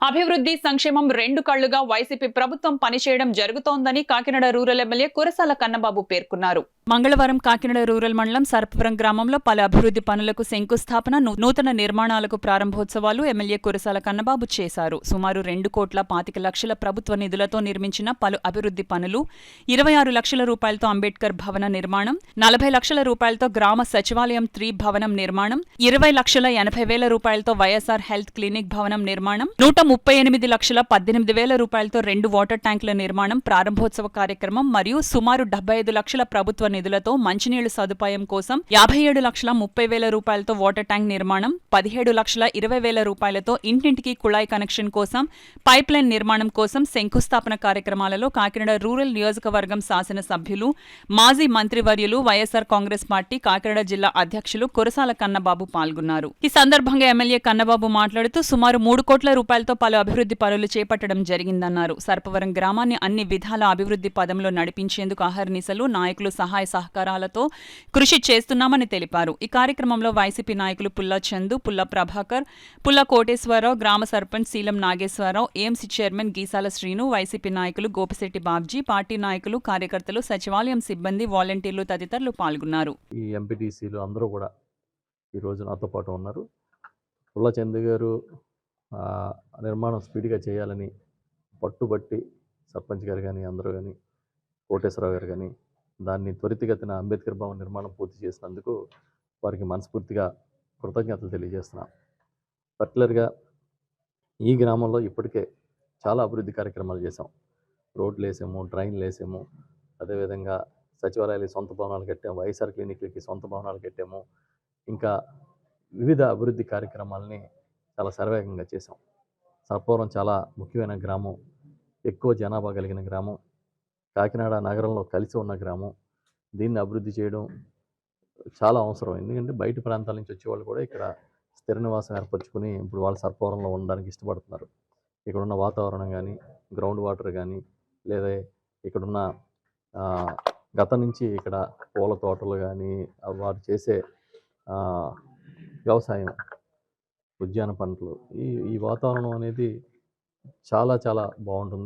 అభివృద్ధి సంక్షేమం రెండు కళ్లుగా వైసీపీ ప్రభుత్వం పనిచేయడం జరుగుతోందని కాకినాడ రూరల్ ఎమ్మెల్యే కురసాల కన్నబాబు పేర్కొన్నారు. మంగళవారం కాకినాడ రూరల్ మండలం సర్పవరం గ్రామంలో పలు అభివృద్ధి పనులకు శంకుస్థాపన, నూతన నిర్మాణాలకు ప్రారంభోత్సవాలు ఎమ్మెల్యే కురసాల కన్నబాబు చేశారు. సుమారు 2,25,00,000 ప్రభుత్వ నిధులతో నిర్మించిన పలు అభివృద్ధి పనులు, 26 లక్షల రూపాయలతో అంబేద్కర్ భవన నిర్మాణం, 40 లక్షల రూపాయలతో గ్రామ సచివాలయం 3 భవనం నిర్మాణం, 20,80,000 రూపాయలతో వైఎస్ఆర్ హెల్త్ క్లినిక్ భవనం నిర్మాణం, 138,18,000 రూపాయలతో 2 వాటర్ ట్యాంకుల నిర్మాణం, ప్రారంభోత్సవ కార్యక్రమం మరియు సుమారు 75 లక్షల ప్రభుత్వ నిధులతో మంచినీళ్ల సదుపాయం కోసం 57,30,000 రూపాయలతో వాటర్ ట్యాంక్ నిర్మాణం, 17,20,000 రూపాయలతో ఇంటింటికి కుళాయి కనెక్షన్ కోసం పైప్లైన్ నిర్మాణం కోసం శంకుస్థాపన కార్యక్రమాలలో కాకినాడ రూరల్ నియోజకవర్గం శాసనసభ్యులు, మాజీ మంత్రివర్యులు, వైఎస్ఆర్ కాంగ్రెస్ పార్టీ కాకినాడ జిల్లా అధ్యక్షులు కురసాల కన్నబాబు పాల్గొన్నారు. ఈ సందర్భంగా ఎమ్మెల్యే కన్నబాబు మాట్లాడుతూ సుమారు 3 కోట్ల రూపాయలతో పలు అభివృద్ధి పనులు చేపట్టడం జరిగిందన్నారు. సర్పవరం గ్రామాన్ని అన్ని విధాల అభివృద్ధి పదంలో నడిపించేందుకు అహర్నిశలు నాయకులు సహాయ సహకారాలతో కృషి చేస్తున్నామని తెలిపారు. ఈ కార్యక్రమంలో వైసీపీ నాయకులు పుల్లా చందు, పుల్లా ప్రభాకర్, పుల్లా కోటేశ్వరరావు, గ్రామ సర్పంచ్ శీలం నాగేశ్వరరావు, ఏఎంసీ చైర్మన్ గీసాల శ్రీను, వైసీపీ నాయకులు గోపిశెట్టి బాబ్జీ, పార్టీ నాయకులు, కార్యకర్తలు, సచివాలయం సిబ్బంది, వాలంటీర్లు తదితరులు పాల్గొన్నారు. ఈ ఎంపీటీసీలు అందరూ కూడా ఈరోజు నాతో పాటు ఉన్నారు. పుల్లా చందు గారు నిర్మాణం స్పీడ్గా చేయాలని పట్టుబట్టి సర్పంచ్ గారు కానీ అందరూ కానీ కోటేశ్వరరావు గారు కానీ దాన్ని త్వరితగతిన అంబేద్కర్ భవన్ నిర్మాణం పూర్తి చేసినందుకు వారికి మనస్ఫూర్తిగా కృతజ్ఞతలు తెలియజేస్తున్నాం. పర్టికులర్గా ఈ గ్రామంలో ఇప్పటికే చాలా అభివృద్ధి కార్యక్రమాలు చేసాం. రోడ్లు వేసాము, డ్రైన్లు వేసాము, అదేవిధంగా సచివాలయాలకి సొంత భవనాలు కట్టాము, వైఎస్ఆర్ క్లినిక్లకి సొంత భవనాలు కట్టాము. ఇంకా వివిధ అభివృద్ధి కార్యక్రమాలని చాలా శరవేగంగా చేసాం. సర్పవరం చాలా ముఖ్యమైన గ్రామం, ఎక్కువ జనాభా కలిగిన గ్రామం, కాకినాడ నగరంలో కలిసి ఉన్న గ్రామం. దీన్ని అభివృద్ధి చేయడం చాలా అవసరం. ఎందుకంటే బయట ప్రాంతాల నుంచి వచ్చేవాళ్ళు కూడా ఇక్కడ స్థిర నివాసం ఏర్పరచుకుని ఇప్పుడు వాళ్ళు సర్పవరంలో ఉండడానికి ఇష్టపడుతున్నారు. ఇక్కడున్న వాతావరణం కానీ, గ్రౌండ్ వాటర్ కానీ, లేదా ఇక్కడున్న గతం నుంచి ఇక్కడ పూల తోటలు కానీ, వారు చేసే వ్యవసాయం, ఉద్యాన పంటలు, ఈ వాతావరణం అనేది చాలా చాలా బాగుంటుంది.